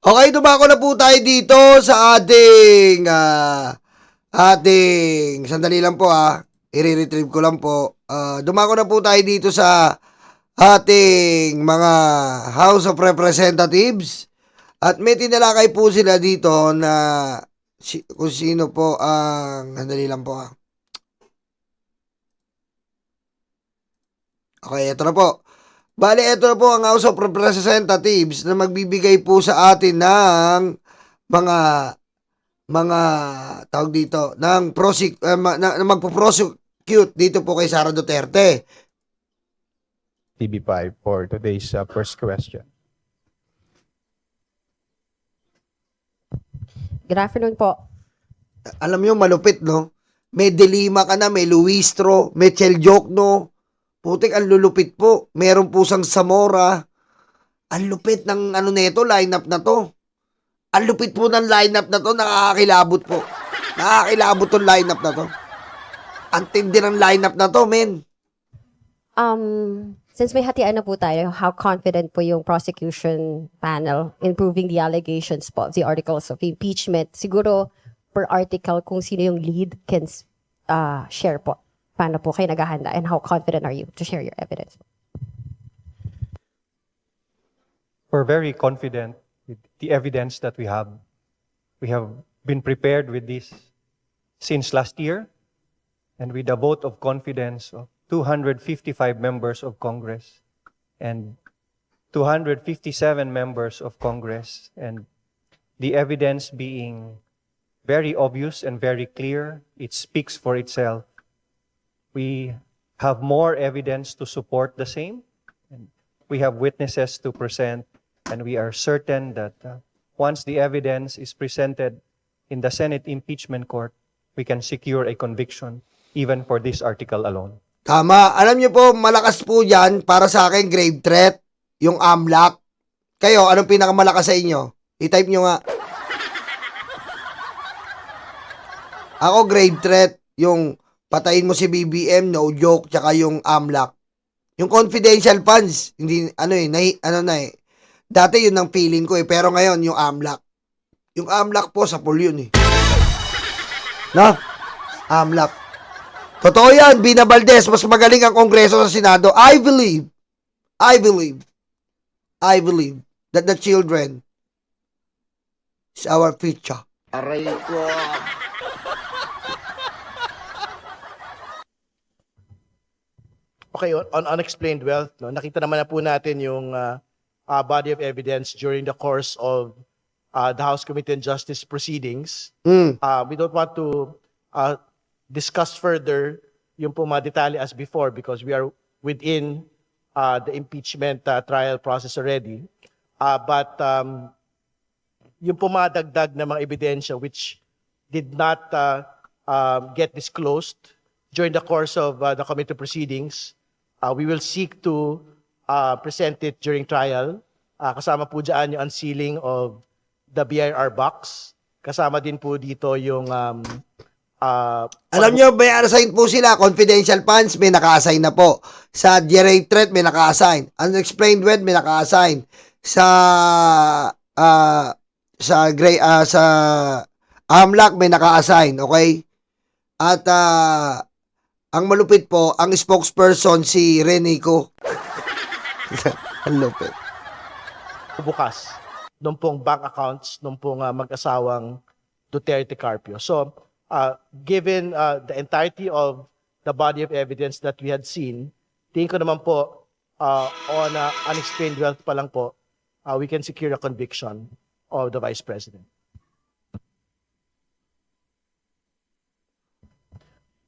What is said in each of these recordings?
Okay, dumako na po tayo dito sa sandali lang po i-retrieve ko lang po. Dumako na po tayo dito sa ating mga House of Representatives at may tinalakay po sila dito na kung sino po ang, sandali lang po Okay, ito na po. Bale, ito na po ang House of Representatives na magbibigay po sa atin ng mga tawag dito ng na magpo-prosecute dito po kay Sara Duterte. TB5 for today's first question. Good afternoon po. Alam niyo malupit no? May Delima ka na, may Luistro, may Cheljokno. Putik ang lulupit po. Meron po sang Zamora. Ang lupit ng lineup na to. Ang lupit po ng lineup na to, nakakakilabot po. Nakakakilabot tong lineup na to. Ang tindi ng lineup na to, men. Since may hatian na po tayo, how confident po yung prosecution panel in proving the allegations po, the articles of impeachment? Siguro, per article, kung sino yung lead can share po. Paano po kayo naghahanda and how confident are you to share your evidence? We're very confident with the evidence that we have. We have been prepared with this since last year, and with a vote of confidence of 255 members of Congress and 257 members of Congress, and the evidence being very obvious and very clear, it speaks for itself. We have more evidence to support the same, and we have witnesses to present, and we are certain that once the evidence is presented in the Senate impeachment court, we can secure a conviction even for this article alone. Tama. Alam niyo po, malakas po yan para sa akin, grave threat, yung AMLAC. Kayo, anong pinakamalakas sa inyo? I-type nyo nga. Ako, grave threat, yung patayin mo si BBM, no joke, tsaka yung AMLAC. Yung confidential funds, hindi, dati yun ang feeling ko pero ngayon, yung AMLAC. Yung AMLAC po, sa pool yun No? AMLAC. Totoo yan, Bina Valdez, mas magaling ang Kongreso sa Senado. I believe that the children is our future. Aray ko. Okay, on unexplained wealth, no, nakita naman na po natin yung body of evidence during the course of the House Committee on Justice proceedings. We don't want to discuss further yung po mga detalye as before because we are within the impeachment trial process already. But yung po mga dagdag na mga ebidensya which did not get disclosed during the course of the committee proceedings, we will seek to present it during trial. Kasama po dyan yung unsealing of the BIR box. Kasama din po dito yung... Alam nyo, may assign po sila. Confidential funds, may naka-assign na po. Sa direct threat, may naka-assign. Unexplained wealth, may naka-assign. Sa AMLAC, may naka-assign. Okay? At ang malupit po, ang spokesperson si Renico. Ang lupit. bukas nung pong bank accounts nung pong mag-asawang Duterte Carpio. So, given the entirety of the body of evidence that we had seen, tingin ko naman po on unexplained wealth pa lang po, we can secure a conviction of the Vice President.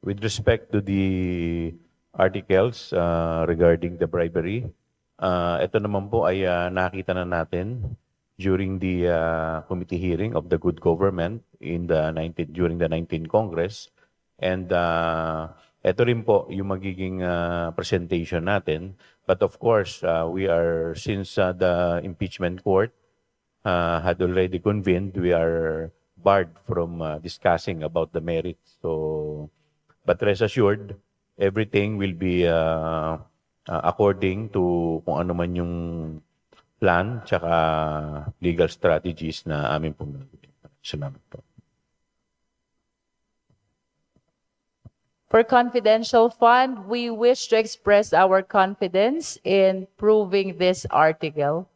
With respect to the articles regarding the bribery, ito naman po ay nakita na natin during the committee hearing of the good government during the 19th Congress. And ito rin po yung magiging presentation natin. But of course, since the impeachment court had already convened, we are barred from discussing about the merits. But rest assured, everything will be according to kung ano man yung plan tsaka legal strategies na amin pong gagawin. Salamat po. For confidential fund, we wish to express our confidence in proving this article,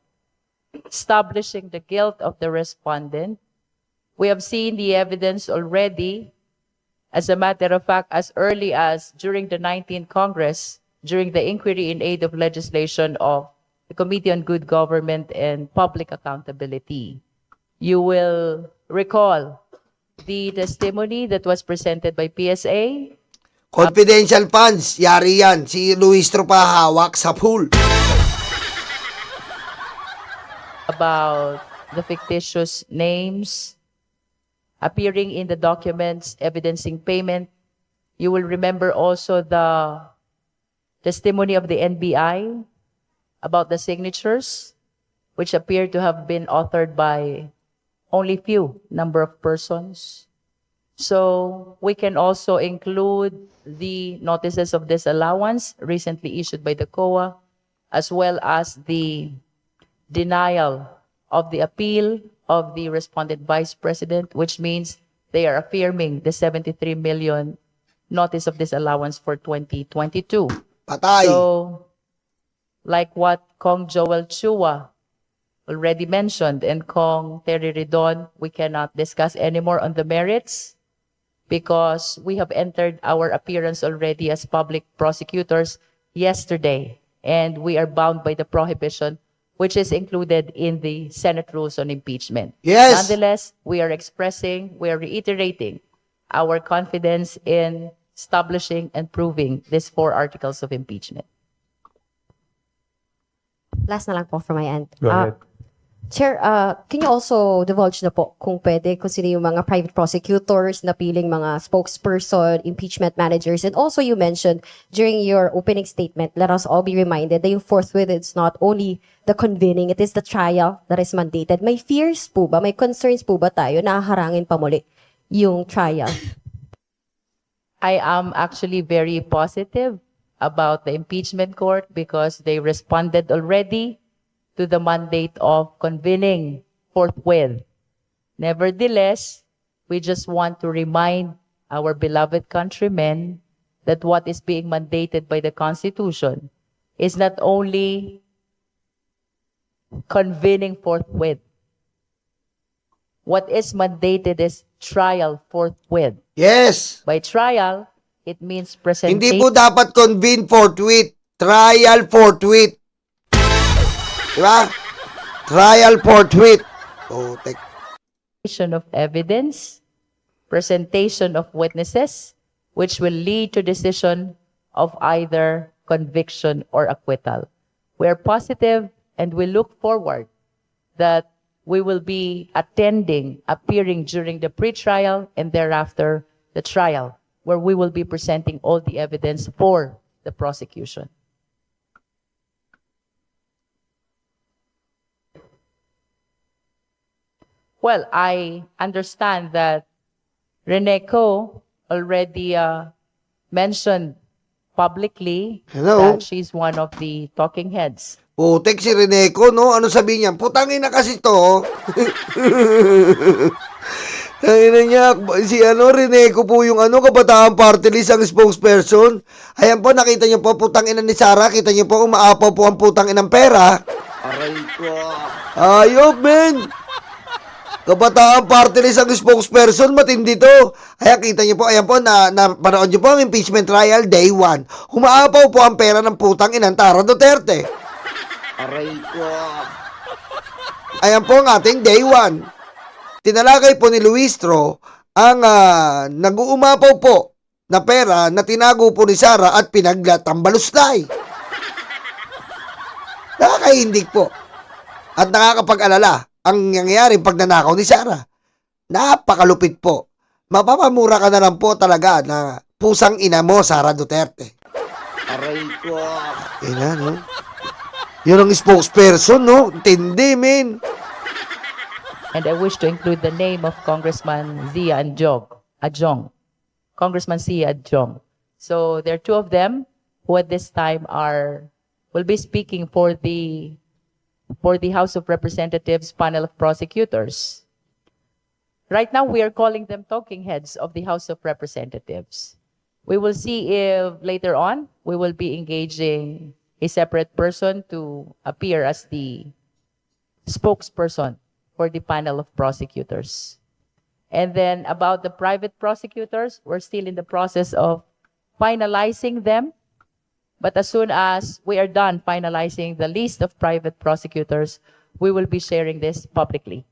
establishing the guilt of the respondent. We have seen the evidence already. As a matter of fact, as early as during the 19th Congress, during the inquiry in aid of legislation of the Committee on Good Government and Public Accountability. You will recall the testimony that was presented by PSA. Confidential funds, yari yan. Si Luis Tropa hawak sa pool. About the fictitious names appearing in the documents evidencing payment. You will remember also the testimony of the NBI about the signatures, which appear to have been authored by only few number of persons. So we can also include the notices of disallowance recently issued by the COA, as well as the denial of the appeal of the respondent vice president, which means they are affirming the 73 million notice of disallowance for 2022. Patay. So, like what Kong Joel Chua already mentioned and Kong Terry Ridon, we cannot discuss anymore on the merits because we have entered our appearance already as public prosecutors yesterday, and we are bound by the prohibition which is included in the Senate rules on impeachment. Yes. Nonetheless, we are reiterating our confidence in establishing and proving these 4 articles of impeachment. Last na lang po from my end. Go ahead. Chair, can you also divulge na po kung pwede kung sino yung mga private prosecutors na piling mga spokesperson, impeachment managers, and also you mentioned during your opening statement, let us all be reminded that yung forthwith, it's not only the convening, it is the trial that is mandated. May fears po ba, may concerns po ba tayo na harangin pa muli yung trial? I am actually very positive about the impeachment court because they responded already to the mandate of convening forthwith. Nevertheless, we just want to remind our beloved countrymen that what is being mandated by the Constitution is not only convening forthwith. What is mandated is trial forthwith. Yes. By trial, it means presentation. Hindi po dapat convene forthwith. Trial forthwith. Diba? Trial forthwith. Oh, Of evidence, presentation of witnesses, which will lead to decision of either conviction or acquittal. We are positive and we look forward that we will be appearing during the pre-trial and thereafter the trial, where we will be presenting all the evidence for the prosecution. Well, I understand that Rene Co already mentioned publicly Hello? that she's one of the talking heads. Putek si Reneco, no? Ano sabi niya? Putangin na kasi to. Tangina niya, si Reneco po yung Kabataan Party List ang spokesperson. Ayan po, nakita niyo po, putangin ni Sara. Kita niyo po, umaapaw po ang putangin ng pera. Aray ko. Ayop, men. Kabataan Party List ang spokesperson, matindi to. Kaya kita niyo po, ayan po, napanood niyo po ang impeachment trial day 1. Humaapaw po ang pera ng putang inang Tara Duterte. Aray ko. Ayan po ang ating day 1. Tinalakay po ni Luistro ang nag-uumapaw po na pera na tinago po ni Sara at pinaglatambaluslay. Nakakahindik po. At nakakapag-alala ang nangyayari pag nanakaw ni Sara. Napakalupit po. Mapapamura ka na lang po talaga na pusang ina mo, Sara Duterte. Aray ko. Ina, no? Yun ang spokesperson, no? Tindi, men. And I wish to include the name of Congressman Zia Adjong. Congressman Zia Adjong. So there are 2 of them who at this time will be speaking for the for the House of Representatives panel of prosecutors. Right now, we are calling them talking heads of the House of Representatives. We will see if later on we will be engaging a separate person to appear as the spokesperson for the panel of prosecutors. And then about the private prosecutors, we're still in the process of finalizing them. But as soon as we are done finalizing the list of private prosecutors, we will be sharing this publicly.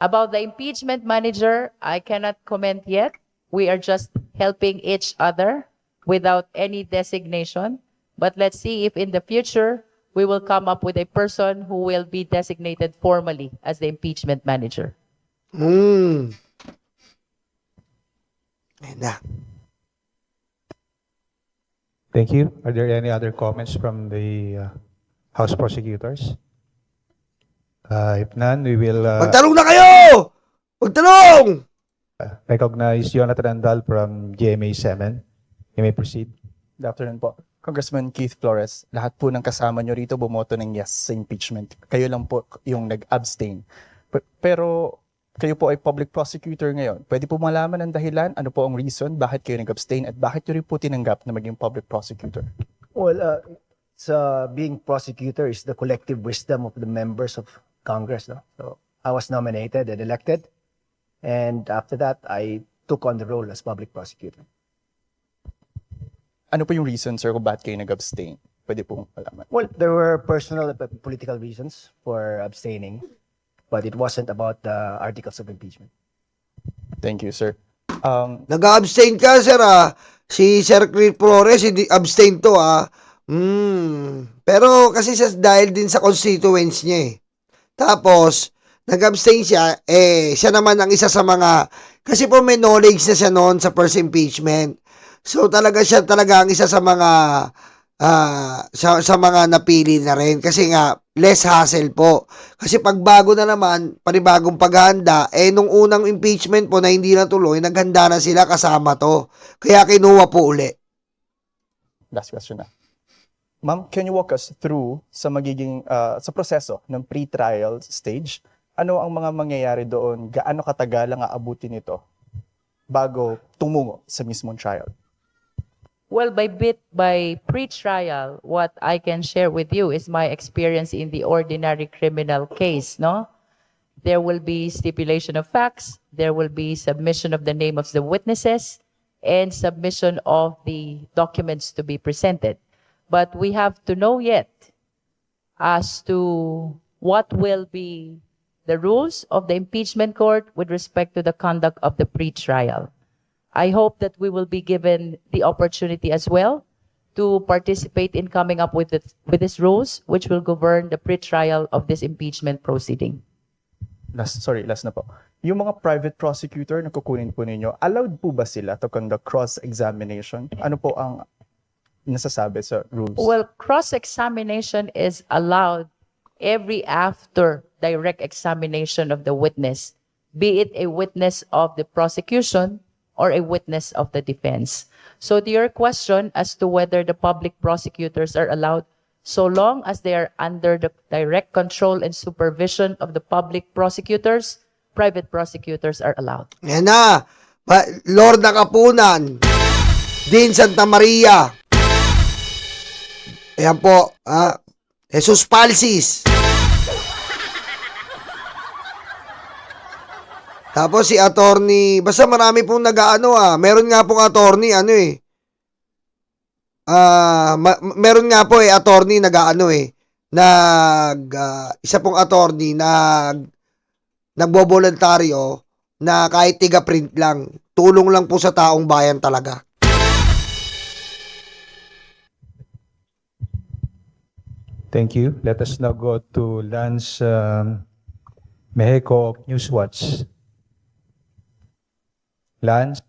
About the impeachment manager, I cannot comment yet. We are just helping each other without any designation. But let's see if in the future, we will come up with a person who will be designated formally as the impeachment manager. Ayun na. Thank you. Are there any other comments from the House prosecutors? If none, we will Magtanong na kayo! Magtanong! recognize Jonathan Andal from GMA 7. You may proceed. Good afternoon po. Congressman Keith Flores, lahat po ng kasama nyo rito bumoto ng yes sa impeachment. Kayo lang po yung nag-abstain. Pero kayo po ay public prosecutor ngayon. Pwede po malaman ang dahilan, ano po ang reason, bakit kayo nag-abstain at bakit nyo rin po tinanggap na maging public prosecutor? Well, being prosecutor is the collective wisdom of the members of Congress. No? So I was nominated and elected. And after that, I took on the role as public prosecutor. Ano po yung reason, sir, kung bakit kayo nag-abstain? Pwede po malaman. Well, there were personal and political reasons for abstaining, but it wasn't about the articles of impeachment. Thank you, sir. Nag-abstain ka, sir, ah. Si Sir Keith Flores, hindi abstain to, ah. Pero kasi dahil din sa constituents niya, eh. Tapos, nag-abstain siya, siya naman ang isa sa mga, kasi po may knowledge na siya noon sa first impeachment. So, siya talaga ang isa sa mga, sa mga napili na rin. Kasi nga, less hassle po. Kasi pagbago na naman, panibagong paghahanda, nung unang impeachment po na hindi natuloy, naghanda na sila kasama to. Kaya kinuha po uli. Last question na. Ma'am, can you walk us through sa magiging, sa proseso ng pre-trial stage? Ano ang mga mangyayari doon? Gaano katagal ang aabutin nito bago tumungo sa mismong trial? Well, by pre-trial, what I can share with you is my experience in the ordinary criminal case, no? There will be stipulation of facts, there will be submission of the name of the witnesses, and submission of the documents to be presented. But we have to know yet as to what will be the rules of the impeachment court with respect to the conduct of the pre-trial. I hope that we will be given the opportunity as well to participate in coming up with these rules which will govern the pre-trial of this impeachment proceeding. Last na po. Yung mga private prosecutor na kukunin po ninyo, allowed po ba sila to conduct cross-examination? Ano po ang nasasabi sa rules? Well, cross-examination is allowed every after direct examination of the witness, be it a witness of the prosecution or a witness of the defense. So to your question as to whether the public prosecutors are allowed, so long as they are under the direct control and supervision of the public prosecutors, private prosecutors are allowed. Yan na. Lord na Kapunan. Dean Santa Maria. Ayan po. Jesus Palsis. Tapos si attorney, basta marami pong meron nga pong attorney, meron nga po attorney isa pong attorney nagboboluntaryo na kahit tiga-print lang, tulong lang po sa taong bayan talaga. Thank you. Let us now go to Lance Mexico of Newswatch. Lance?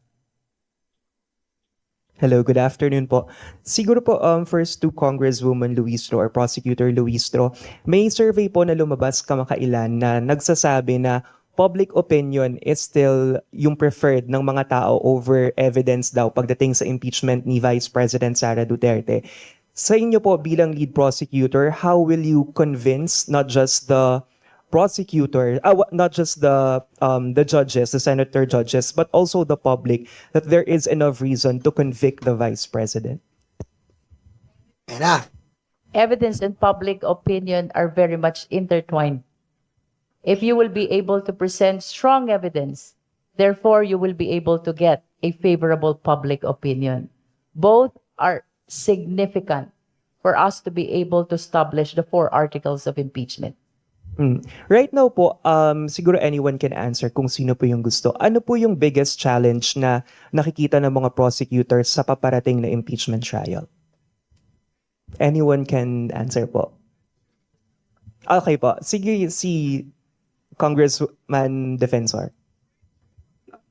Hello, good afternoon po. Siguro po first to Congresswoman Luistro or Prosecutor Luistro, may survey po na lumabas kamakailan na nagsasabi na public opinion is still yung preferred ng mga tao over evidence daw pagdating sa impeachment ni Vice President Sara Duterte. Sa inyo po bilang lead prosecutor, how will you convince not just the prosecutor, not just the judges, the senator judges, but also the public that there is enough reason to convict the vice president? Ayan na. Evidence and public opinion are very much intertwined. If you will be able to present strong evidence, therefore you will be able to get a favorable public opinion. Both are significant for us to be able to establish the 4 articles of impeachment. Right now po, siguro anyone can answer kung sino po yung gusto. Ano po yung biggest challenge na nakikita ng mga prosecutors sa paparating na impeachment trial? Anyone can answer po. Okay po. Sige, si Congressman Defensor.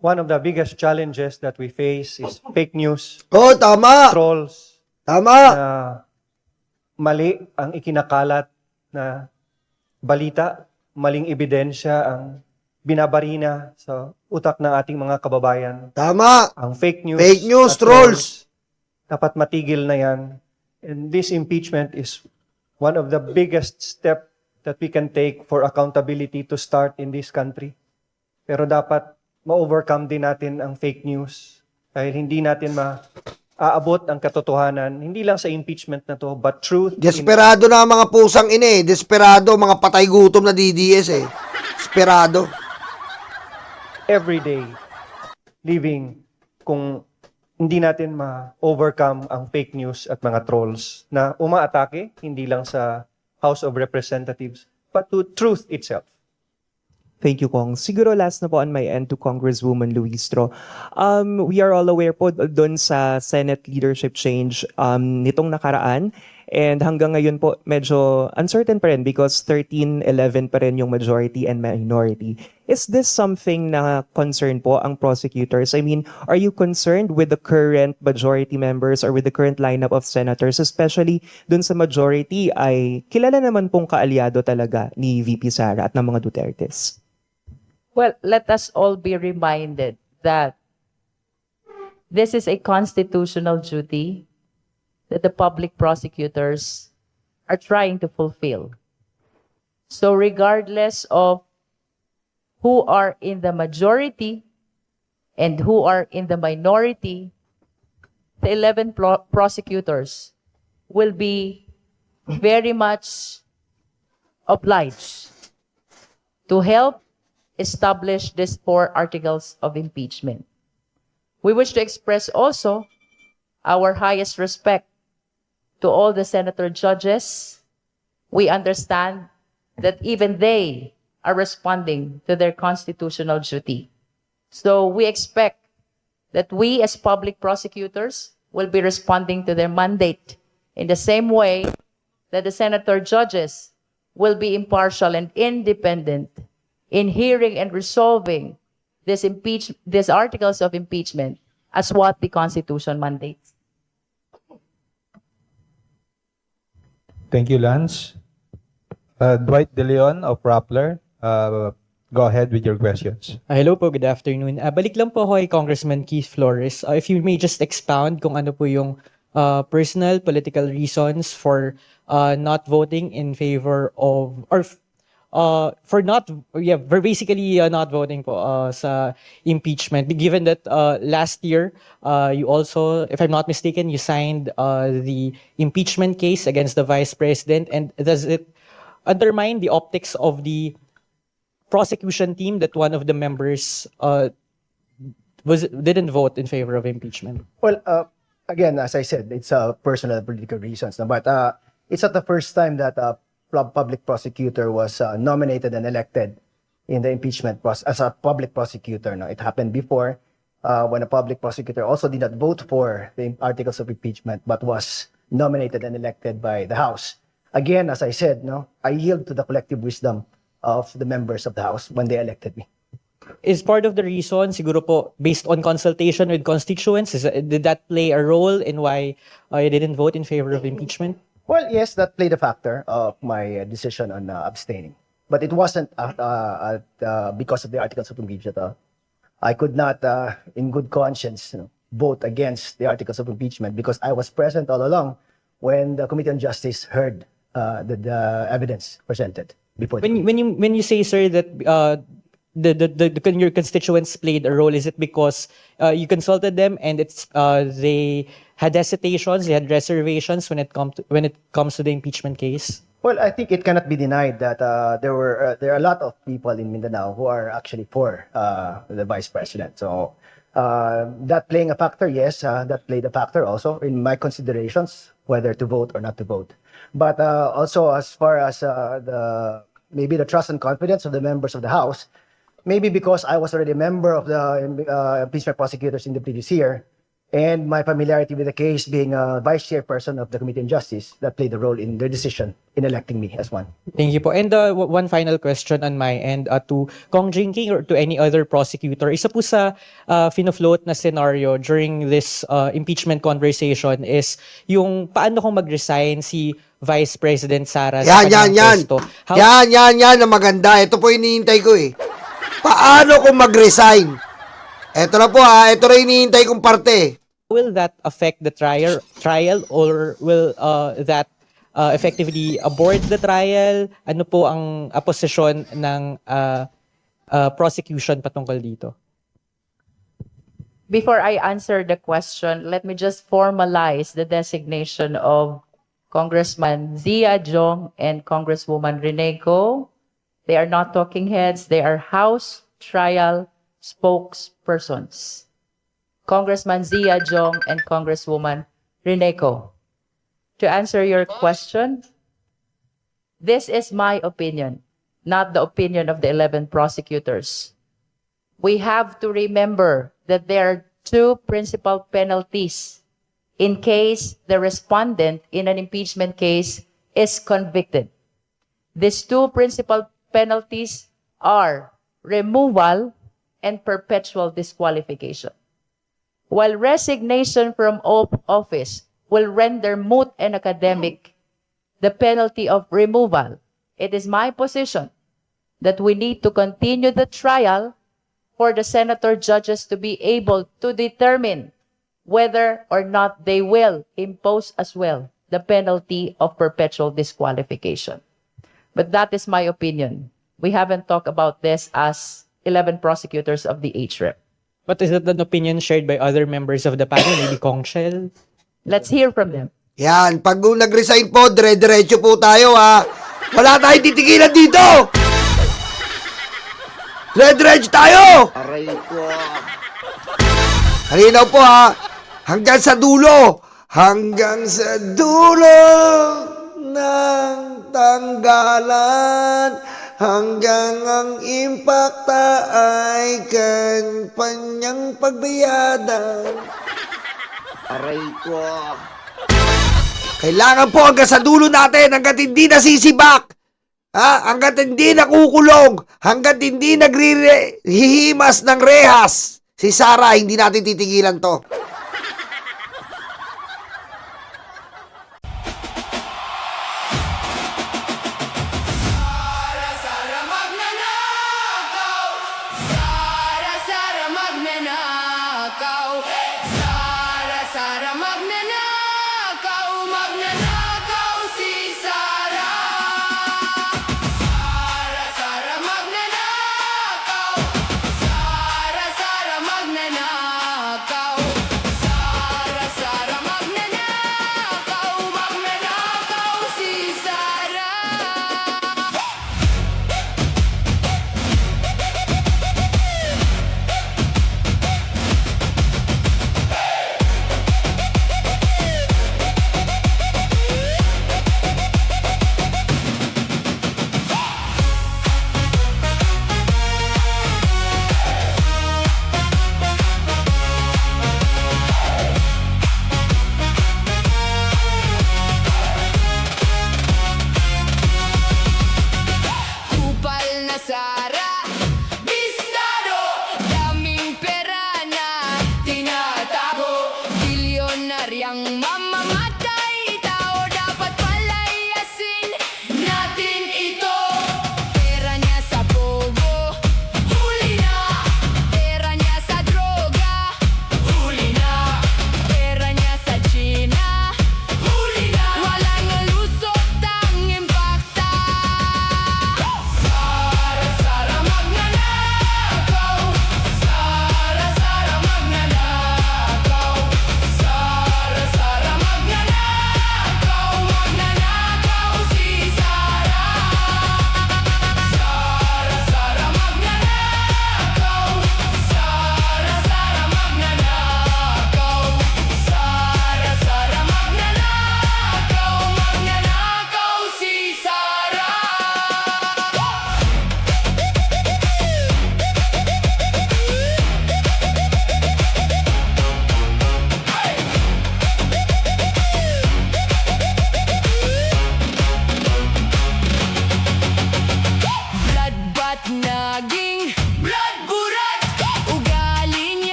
One of the biggest challenges that we face is fake news, Oh, tama. trolls, Tama. na mali ang ikinakalat na balita, maling ebidensya ang binabarina sa utak ng ating mga kababayan. Tama. Ang fake news, Fake news, at trolls. dapat matigil na yan. And this impeachment is one of the biggest step that we can take for accountability to start in this country. Pero dapat ma-overcome din natin ang fake news dahil hindi natin aabot ang katotohanan, hindi lang sa impeachment na to, but truth. Desperado na ang mga pusang ina eh. Desperado, mga patay gutom na DDS eh. Desperado. Everyday living kung hindi natin ma-overcome ang fake news at mga trolls na umaatake hindi lang sa House of Representatives but to truth itself. Thank you, Kong. Siguro last na po on my end to Congresswoman Luistro. We are all aware po doon sa Senate leadership change nitong nakaraan. And hanggang ngayon po, medyo uncertain pa rin because 13-11 pa rin yung majority and minority. Is this something na concern po ang prosecutors? I mean, are you concerned with the current majority members or with the current lineup of senators, especially dun sa majority ay kilala naman pong kaalyado talaga ni VP Sara at ng mga Dutertes? Well, let us all be reminded that this is a constitutional duty that the public prosecutors are trying to fulfill. So regardless of who are in the majority and who are in the minority, the 11 prosecutors will be very much obliged to help establish these 4 articles of impeachment. We wish to express also our highest respect to all the senator judges. We understand that even they are responding to their constitutional duty. So we expect that we as public prosecutors will be responding to their mandate in the same way that the senator judges will be impartial and independent in hearing and resolving these articles of impeachment as what the Constitution mandates. Thank you, Lance. Dwight De Leon of Rappler, go ahead with your questions. Hello po, good afternoon. Balik lang po ako kay Congressman Keith Flores. If you may just expound kung ano po yung personal political reasons for not voting in favor of, or for not, for basically not voting po sa impeachment. Given that last year, you also, if I'm not mistaken, you signed the impeachment case against the Vice President, and does it undermine the optics of the prosecution team that one of the members didn't vote in favor of impeachment? Well, again, as I said, it's personal political reasons. But it's not the first time that a public prosecutor was nominated and elected in the impeachment process as a public prosecutor. No, it happened before when a public prosecutor also did not vote for the articles of impeachment, but was nominated and elected by the House. Again, as I said, no, I yield to the collective wisdom of the members of the House when they elected me. Is part of the reason, siguro po, based on consultation with constituents, did that play a role in why you didn't vote in favor of impeachment? Well, yes, that played a factor of my decision on abstaining. But it wasn't because of the articles of impeachment. I could not, in good conscience, vote against the articles of impeachment because I was present all along when the Committee on Justice heard the evidence presented before the When you say, sir, that your constituents played a role, is it because you consulted them and they had hesitations, they had reservations when it comes to the impeachment case? Well, I think it cannot be denied that there are a lot of people in Mindanao who are actually for the vice president. So that playing a factor, yes, that played a factor also in my considerations whether to vote or not to vote. But also as far as maybe the trust and confidence of the members of the House, maybe because I was already a member of the impeachment prosecutors in the previous year, and my familiarity with the case being a vice chairperson of the Committee on Justice, that played a role in their decision in electing me as one. Thank you po. And one final question on my end to Kong Jinking or to any other prosecutor. Isa po sa fino-float na scenario during this impeachment conversation is yung paano kung mag-resign si Vice President Sara sa Yan. kanyang pwesto. Yan ang maganda. Ito po hinihintay ko eh. Paano kung mag-resign? Ito na po ito rin hinihintay kong parte. Will that affect the trial or will that effectively abort the trial? Ano po ang posisyon ng prosecution patungkol dito? Before I answer the question, let me just formalize the designation of Congressman Zia Jong and Congresswoman Rene Go. They are not talking heads. They are House trial spokespersons. Congressman Zia Jong and Congresswoman Rene Go. To answer your question, this is my opinion, not the opinion of the 11 prosecutors. We have to remember that there are two principal penalties in case the respondent in an impeachment case is convicted. These two principal penalties are removal and perpetual disqualification. While resignation from office will render moot and academic the penalty of removal, it is my position that we need to continue the trial for the senator judges to be able to determine whether or not they will impose as well the penalty of perpetual disqualification. But that is my opinion. We haven't talked about this as 11 prosecutors of the HREP. But is it an opinion shared by other members of the panel, maybe Kong Shell? Let's hear from them. Yan, pag nag-resign po, dire-diretso po tayo Wala tayong titigilan dito! Dire-diretso tayo! Aray ko! Halinaw po hanggang sa dulo! Hanggang sa dulo ng tanggalan, hanggang ang impakta ay kanyang pagbayadan. Aray ko. Kailangan po hanggang sa dulo natin, hanggat hindi nasisibak, hanggat hindi nakukulong, hanggat hindi naghihimas ng rehas, si Sara, hindi natin titigilan to.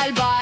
Alba.